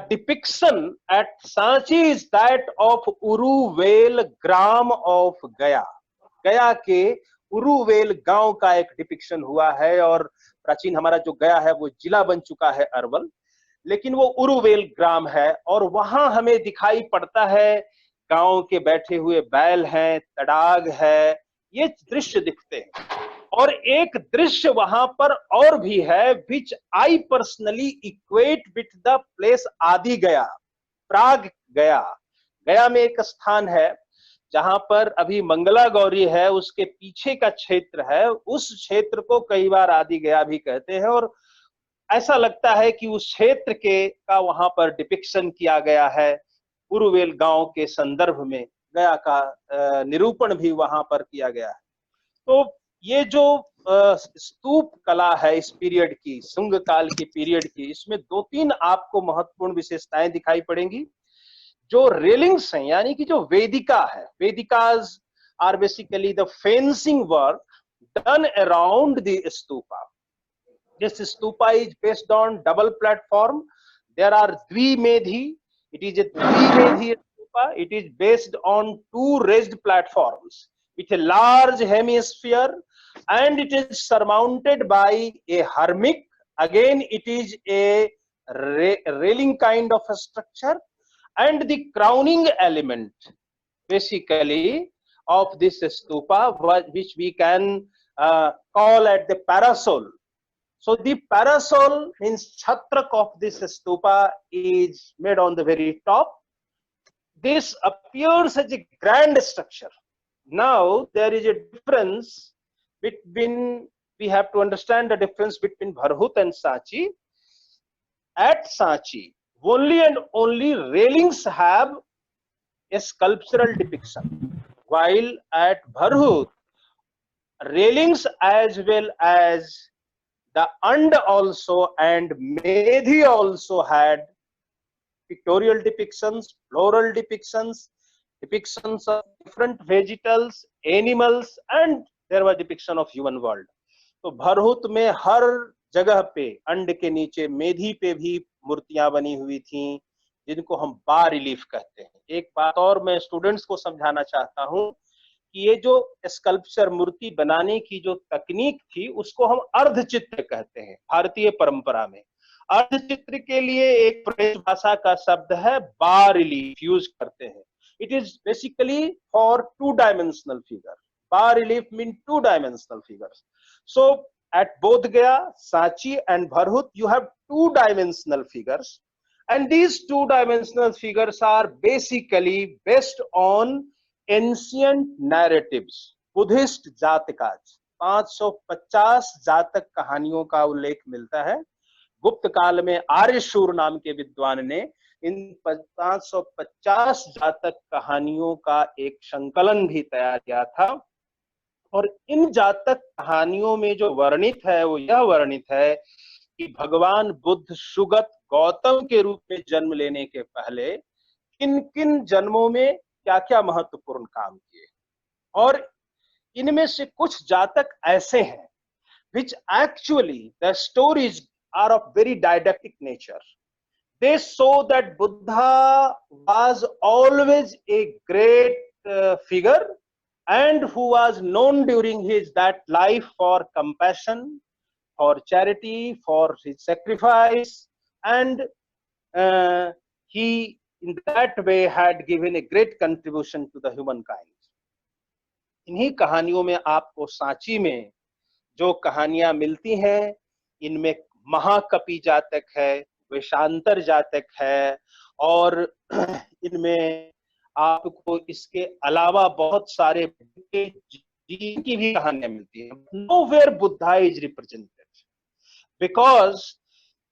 depiction at Sanchi is that of Uruvel Gram of Gaya. गया के उरुवेल गांव का एक depiction हुआ है. और प्राचीन हमारा जो गया है वो जिला बन चुका है अरवल, लेकिन वो उरुवेल ग्राम है. और वहां हमें दिखाई पड़ता है गांव के बैठे हुए बैल हैं, तड़ाग है, ये दृश्य दिखते हैं. और एक दृश्य वहां पर और भी है which I personally equate with the place आदि गया, प्राग गया. गया में एक स्थान है जहां पर अभी मंगला गौरी है उसके पीछे का क्षेत्र है, उस क्षेत्र को कई बार आदि गया भी कहते हैं, और ऐसा लगता है कि उस क्षेत्र के का वहां पर डिपिक्शन किया गया है। उरुवेल गांव के संदर्भ में गया का निरूपण भी वहां पर किया गया है। तो ये जो स्तूप कला है इस पीरियड की, शुंग काल की पीरियड की, इसमें 2-3 आपको महत्वपूर्ण विशेषताएं दिखाई पड़ेंगी। जो रेलिंग्स हैं, यानी कि जो वेदिका है, vedikas are basically the fencing work done around the stupa. This stupa is based on double platform. There are Dvimedhi. It is a Dvimedhi stupa. It is based on 2 raised platforms with a large hemisphere, and it is surmounted by a hermic. Again, it is a railing kind of a structure, and the crowning element basically of this stupa, which we can call at the parasol. So the parasol means chhatrak of this stupa is made on the very top. This appears as a grand structure. Now there is a difference between, we have to understand the difference between Bharhut and Sanchi. At Sanchi, only and only railings have a sculptural depiction, while at Bharhut, railings as well as the and also and Medhi also had pictorial depictions, floral depictions, depictions of different vegetals, animals, and there was depiction of human world. तो भरहुत में हर जगह पे अंड के नीचे मेधी पे भी मूर्तियां बनी हुई थी, जिनको हम बा रिलीफ कहते हैं। एक बात और मैं स्टूडेंट्स को समझाना चाहता हूं कि ये जो स्कल्पचर मूर्ति बनाने की जो तकनीक थी उसको हम अर्धचित्र कहते हैं भारतीय परंपरा में। अर्धचित्र के लिए एक फ्रेंच भाषा का शब्द है बा रिलीफ यूज करते हैं। It is basically for 2 dimensional figure. Bas relief mean 2 dimensional figures. So at both Gaya, Sanchi and Bharhut, you have 2 dimensional figures, and these 2 dimensional figures are basically based on ancient narratives, Buddhist जातकाज। 550 जातक कहानियों का उल्लेख मिलता है। गुप्त काल में आर्यशूर नाम के विद्वान ने इन 550 जातक कहानियों का एक संकलन भी तैयार किया था, और इन जातक कहानियों में जो वर्णित है वो यह वर्णित है कि भगवान बुद्ध सुगत गौतम के रूप में जन्म लेने के पहले किन किन जन्मों में क्या क्या महत्वपूर्ण काम किए। और इनमें से कुछ जातक ऐसे हैं which actually the stories are of very didactic nature. They show that Buddha was always a great figure and who was known during his that life for compassion, for charity, for his sacrifice, and he in that way had given a great contribution to the humankind. इन्हीं कहानियों में आपको सांची में जो कहानियां मिलती हैं, इनमें महाकपि जातक है, वेशांतर जातक है, और इनमें आपको इसके अलावा बहुत सारे जीव की भी कहानियां मिलती हैं। Nowhere Buddha is represented because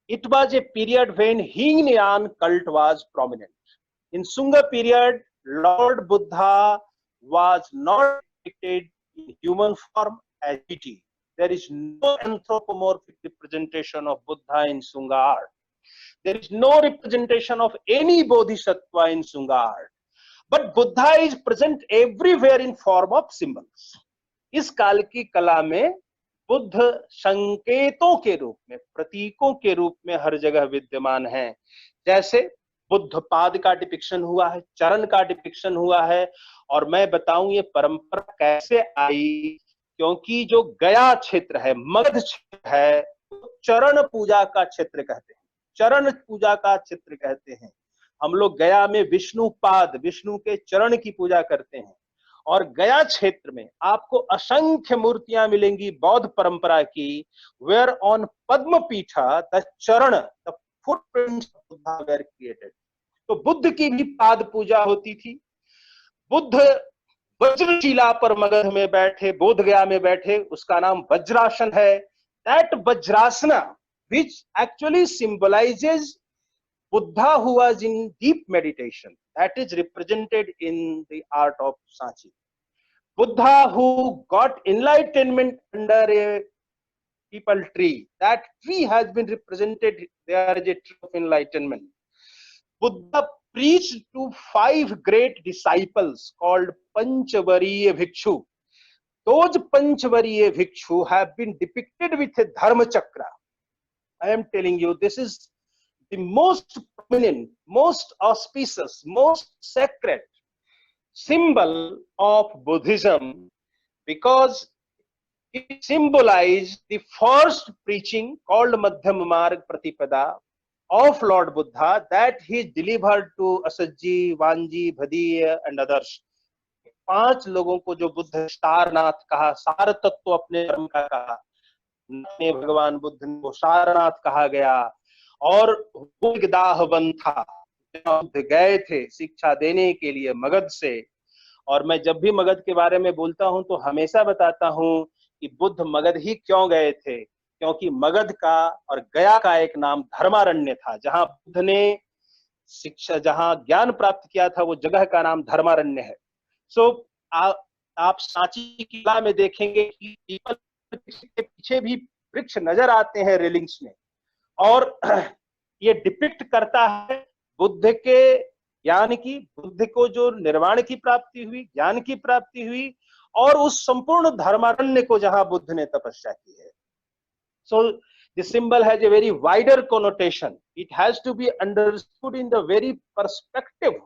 it was a period when Hingyan cult was prominent. In Sunga period, Lord Buddha was not depicted in human form as deity. There is no anthropomorphic representation of Buddha in Sunga art. There is no representation of any bodhisattva in Sunga art. But Buddha is present everywhere in form of symbols. इस काल की कला में बुद्ध संकेतों के रूप में, प्रतीकों के रूप में हर जगह विद्यमान हैं। जैसे बुद्ध पाद का डिपिक्शन हुआ है, चरण का डिपिक्शन हुआ है, और मैं बताऊं ये परंपरा कैसे आई, क्योंकि जो गया क्षेत्र है, मगध क्षेत्र है, चरण पूजा का क्षेत्र कहते हैं, चरण पूजा का क्षेत्र कहते हैं। हम लोग गया में विष्णु पाद, विष्णु के चरण की पूजा करते हैं, और गया क्षेत्र में आपको असंख्य मूर्तियां मिलेंगी बौद्ध परंपरा की, where on Padma Peetha the charan, the footprints of Buddha were created. तो बुद्ध की भी पाद पूजा होती थी। बुद्ध वज्रशिला पर मगध में बैठे, बोध गया में बैठे, उसका नाम वज्रासन है. That Vajrasana, which actually symbolizes Buddha who was in deep meditation, that is represented in the art of Sanchi. Buddha who got enlightenment under a peepal tree, that tree has been represented there as a tree of enlightenment. Buddha preached to 5 great disciples called Panchavariya Bhikshu. Those Panchavariya Bhikshu have been depicted with a Dharma Chakra. I am telling you, this is the most prominent, most auspicious, most sacred symbol of Buddhism, because it symbolized the first preaching called Madhyama Marg Pratipada of Lord Buddha that he delivered to Asatji, Vanji, Bhadiya and others. 5 लोगों को जो बुद्ध सारनाथ कहा, सार तत्व अपने धर्म का कहा, भगवान बुद्ध को सारनाथ कहा गया. और बुद्धदाहवन था, बुद्ध गए थे शिक्षा देने के लिए मगध से. और मैं जब भी मगध के बारे में बोलता हूं तो हमेशा बताता हूं कि बुद्ध मगध ही क्यों गए थे, क्योंकि मगध का और गया का एक नाम धर्मारण्य था. जहां बुद्ध ने शिक्षा, जहां ज्ञान प्राप्त किया था, वो जगह का नाम धर्मारण्य है. सो आप सांची किला में देखेंगे कि पीपल के पीछे भी वृक्ष नजर आते हैं रेलिंग्स में, और ये डिपिक्ट करता है बुद्ध के ज्ञान की, बुद्ध को जो निर्वाण की प्राप्ति हुई, ज्ञान की प्राप्ति हुई, और उस संपूर्ण धर्मारण्य को जहां बुद्ध ने तपस्या की है. So the symbol has a very wider connotation. It has to be understood in the very perspective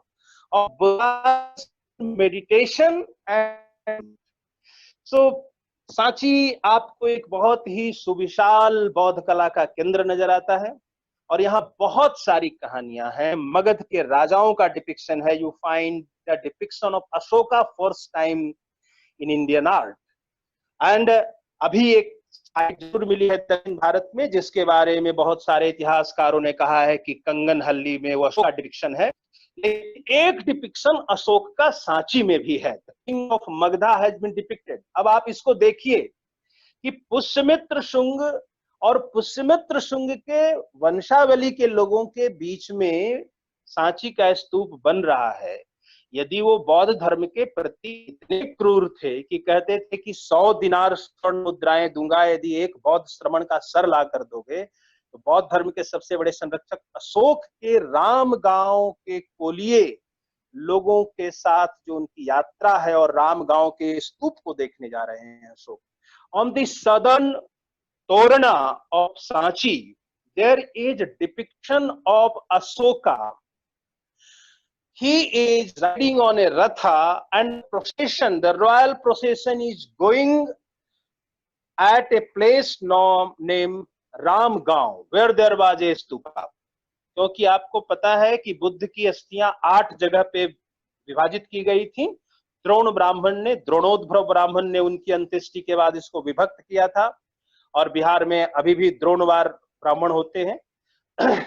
of Buddha's meditation. And so Sanchi आपको एक बहुत ही सुविशाल बौद्ध कला का केंद्र नजर आता है, और यहाँ बहुत सारी कहानियां हैं. मगध के राजाओं का डिपिक्शन है. You find the depiction of Ashoka first time in Indian art. And अभी एक साइट जरूर मिली है दक्षिण भारत में, जिसके बारे में बहुत सारे इतिहासकारों ने कहा है कि कंगनहल्ली में वो अशोक का डिपिक्शन है. एक डिपिक्शन अशोक का सांची में भी है. The king of Magadha has been depicted. अब आप इसको देखिए कि पुष्यमित्र शुंग और पुष्यमित्र शुंग के वंशावली के लोगों के बीच में सांची का स्तूप बन रहा है. यदि वो बौद्ध धर्म के प्रति इतने क्रूर थे कि कहते थे कि 100 दिनार स्वर्ण मुद्राएं दूंगा यदि एक बौद्ध श्रमण का सर ला कर दोगे, तो बौद्ध धर्म के सबसे बड़े संरक्षक अशोक के राम गांव के कोलिये लोगों के साथ जो उनकी यात्रा है और राम गांव के स्तूप को देखने जा रहे हैं Ashok. On the southern torana of Sanchi there is depiction of Ashoka. He is riding on a ratha, and procession, the royal procession is going at a place named Ramgaon, where there was a stupa. क्योंकि आपको पता है कि बुद्ध की अस्थियां 8 जगह पे विभाजित की गई थी. द्रोण ब्राह्मण ने, द्रोणोद्भव ब्राह्मण ने उनकी अंत्येष्टि के बाद इसको विभक्त किया था, और बिहार में अभी भी द्रोणवार ब्राह्मण होते हैं.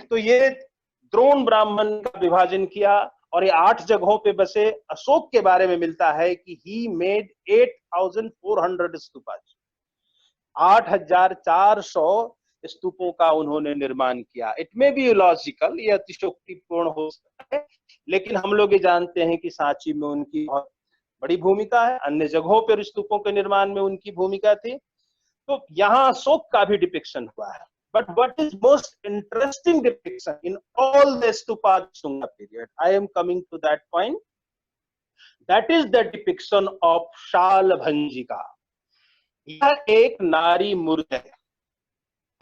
तो ये द्रोण ब्राह्मण का विभाजन किया, और ये 8 जगहों पे बसे. अशोक के बारे में मिलता है कि ही मेड 8400 स्तूपास, 8400 स्तूपों का उन्होंने निर्माण किया. इट मे बी लॉजिकल, ये अतिशयोक्तिपूर्ण हो सकता है, लेकिन हम लोग ये जानते हैं कि सांची में उनकी बहुत बड़ी भूमिका है. अन्य जगहों पर स्तूपों के निर्माण में उनकी भूमिका थी. तो यहाँ अशोक का भी डिपिक्शन हुआ है. But what is most interesting depiction in all the stupa Shunga period, I am coming to that point. That is the depiction of शालभंजिका. यह एक नारी मूर्ति है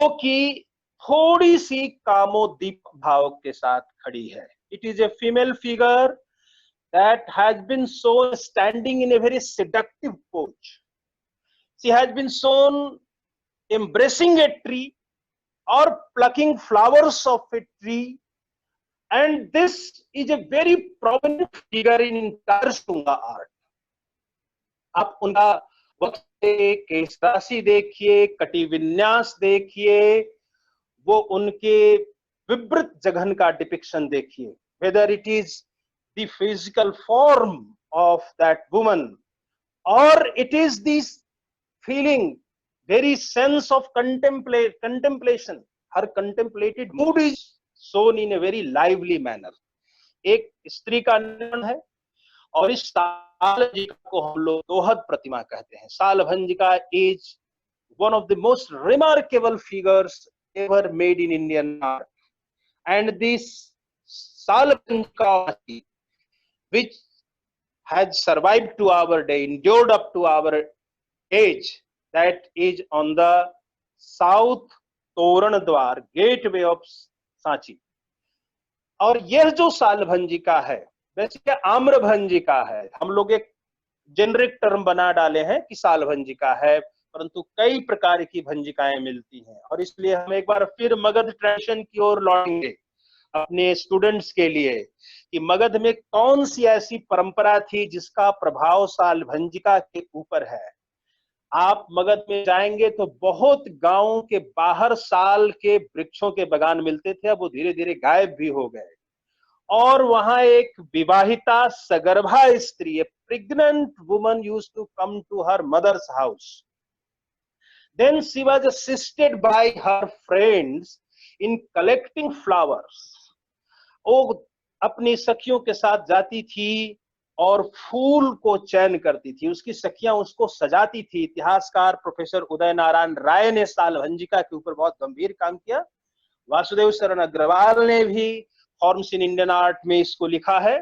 जो कि थोड़ी सी कामोद्दीप भाव के साथ खड़ी है. It is a female figure that has been shown standing in a very seductive pose. She has been shown embracing a tree or plucking flowers of a tree, and this is a very prominent figure in entire Shunga art. आप उनका वक्त केश राशि देखिए, कटी विन्यास देखिए, वो उनके विवृत जघन का डिपिक्शन देखिए. Whether it is the physical form of that woman or it is this feeling, very sense of contemplation. Her contemplated mood is shown in a very lively manner. एक स्त्री का निर्माण है, और इस सालभंजिका को हम लोग दोहद प्रतिमा कहते हैं. सालभंजिका is one of the most remarkable figures ever made in Indian art, and this Salabhanjika, which has survived to our day, endured up to our age, that is on the south तोरण द्वार, gateway of Sanchi. और यह जो सालभंजिका है वैसे आम्रभंजिका है. हम लोग एक जेनरिक टर्म बना डाले हैं कि सालभंजिका है, परंतु कई प्रकार की भंजिकाएं मिलती हैं. और इसलिए हम एक बार फिर मगध ट्रेडिशन की ओर लौटेंगे अपने स्टूडेंट्स के लिए कि मगध में कौन सी ऐसी परंपरा थी जिसका प्रभाव सालभंजिका के ऊपर है. आप मगध में जाएंगे तो बहुत गांवों के बाहर साल के वृक्षों के बगान मिलते थे, अब वो धीरे धीरे गायब भी हो गए. और वहां एक विवाहिता सगर्भा स्त्री, pregnant woman used to come to her mother's house. Then she was assisted by her friends in collecting flowers. वो अपनी सखियों के साथ जाती थी और फूल को चयन करती थी, उसकी सखियां उसको सजाती थी. इतिहासकार प्रोफेसर उदय नारायण राय ने सालभंजिका के ऊपर बहुत गंभीर काम किया. वासुदेव शरण अग्रवाल ने भी फॉर्म्स इन इंडियन आर्ट में इसको लिखा है.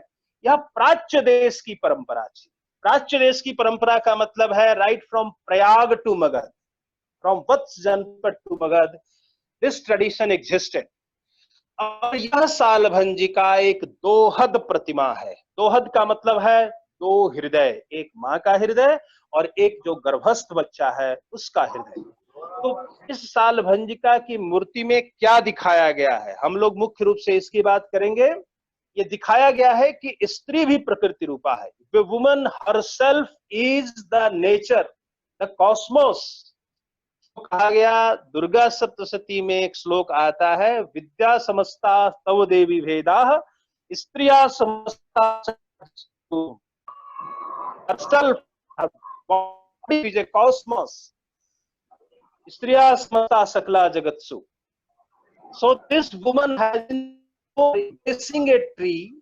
यह प्राच्य देश की परंपरा थी. प्राच्य देश की परंपरा का मतलब है right from Prayag to Magadh, from Vatsa Janapada to Magadh, this tradition existed. और यह सालभंजिका एक दोहद प्रतिमा है. दोहद का मतलब है दो हृदय, एक माँ का हृदय और एक जो गर्भस्थ बच्चा है उसका हृदय. तो इस सालभंजिका की मूर्ति में क्या दिखाया गया है, हम लोग मुख्य रूप से इसकी बात करेंगे. ये दिखाया गया है कि स्त्री भी प्रकृति रूपा है. The woman herself is the nature, the Cosmos. कहा गया, दुर्गा सप्तशती में एक श्लोक आता है, विद्या समस्ता तव देवी भेदा, स्त्रिया समस्ता कॉस्मोस, स्त्रिया समस्ता सकला जगत्सु. So this woman has been facing a tree,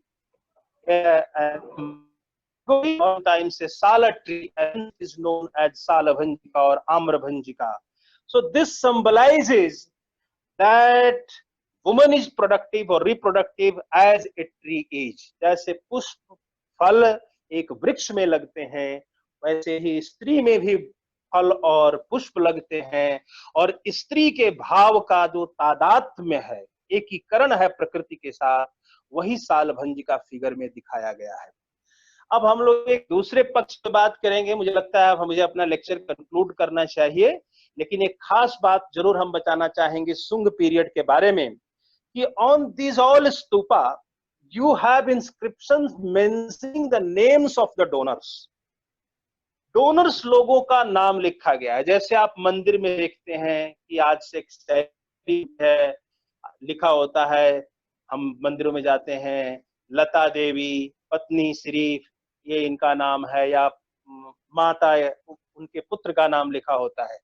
sometimes a sala tree, and is known as Salabhanjika or Amrabhanjika. So this symbolizes that woman is productive or reproductive as a tree is. जैसे पुष्प फल एक वृक्ष में लगते हैं, वैसे ही स्त्री में भी फल और पुष्प लगते हैं. और स्त्री के भाव का जो तादात्म्य है, एकीकरण है प्रकृति के साथ, वही सालभंजिका फिगर में दिखाया गया है. अब हम लोग एक दूसरे पक्ष पे बात करेंगे. मुझे लगता है अब मुझे अपना लेक्चर कंक्लूड करना चाहिए, लेकिन एक खास बात जरूर हम बताना चाहेंगे शुंग पीरियड के बारे में कि on this all stupa you have inscriptions mentioning the names of the donors. Donors लोगों का नाम लिखा गया है. जैसे आप मंदिर में देखते हैं कि आज से एक है, लिखा होता है, हम मंदिरों में जाते हैं, लता देवी पत्नी शरीफ, ये इनका नाम है, या माता उनके पुत्र का नाम लिखा होता है.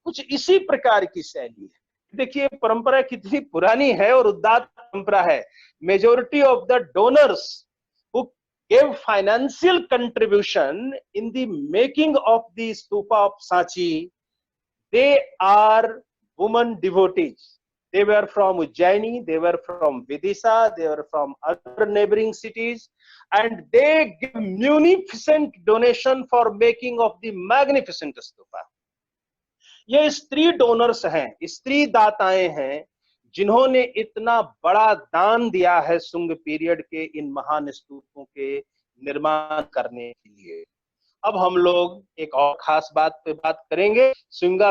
कुछ इसी प्रकार की शैली है. देखिए परंपरा कितनी पुरानी है और उदात्त परंपरा है. Majority of the donors who gave financial contribution in the making of the stupa of Sanchi, they are women devotees. They were from Ujjaini, they were from Vidisha, they were from other neighboring cities, and they give munificent donation for making of the magnificent stupa. ये स्त्री donors हैं, स्त्री दाताएं हैं, जिन्होंने इतना बड़ा दान दिया है शुंग पीरियड के इन महान स्तूपों के निर्माण करने के लिए. अब हम लोग एक और खास बात पे बात करेंगे. Shunga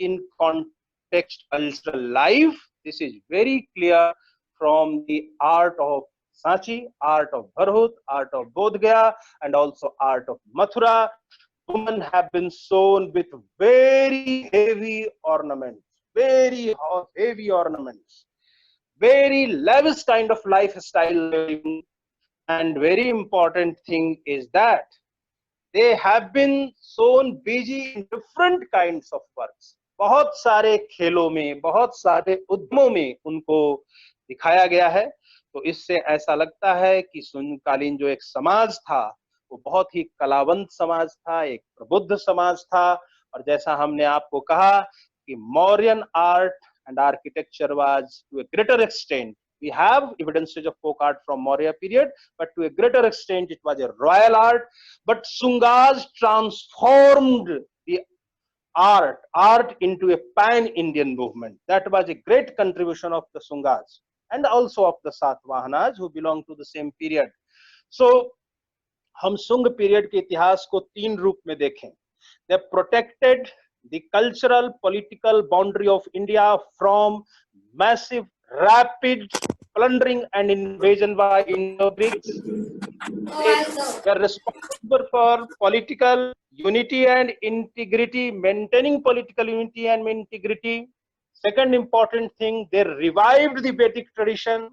in context cultural life, this is very clear from the art of Sanchi, art of Bharhut, art of बोध गया, and also art of Mathura. Women have been sewn with very heavy ornaments, very lavish kind of lifestyle living. And very important thing is that they have been shown busy in different kinds of works. बहुत सारे खेलों में, बहुत सारे उद्यमों में उनको दिखाया गया है। तो इससे ऐसा लगता है कि सुंदकालीन जो एक समाज था वो बहुत ही कलावंत समाज था, एक प्रबुद्ध समाज था। और जैसा हमने आपको कहा कि Mauryan art and architecture was to a greater extent, we have evidences of folk art from Maurya period, but to a greater extent it was a royal art. But Sungas transformed the art into a pan-Indian movement. That was a great contribution of the Sungas and also of the Satavahanas who belong to the same period. So हम सुंग period के इतिहास को 3 रूप में देखें। They protected the cultural political boundary of India from massive rapid plundering and invasion by Indo-Greeks. They were responsible for political unity and integrity, maintaining political unity and integrity. Second important thing, they revived the Vedic tradition.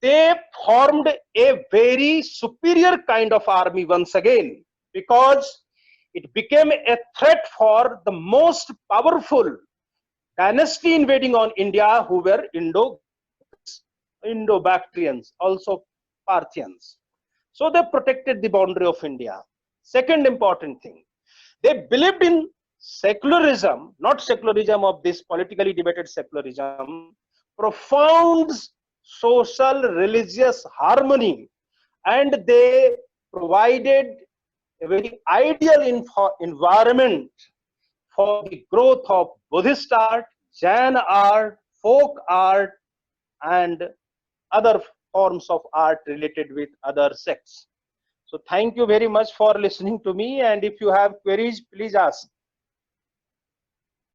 They formed a very superior kind of army once again, because it became a threat for the most powerful dynasty invading on India, who were Indo-Bactrians, also Parthians. So they protected the boundary of India. Second important thing, they believed in secularism, not secularism of this politically debated secularism, profound social religious harmony, and they provided a very ideal environment for the growth of Buddhist art, Jain art, folk art, and other forms of art related with other sects. So thank you very much for listening to me, and if you have queries, please ask.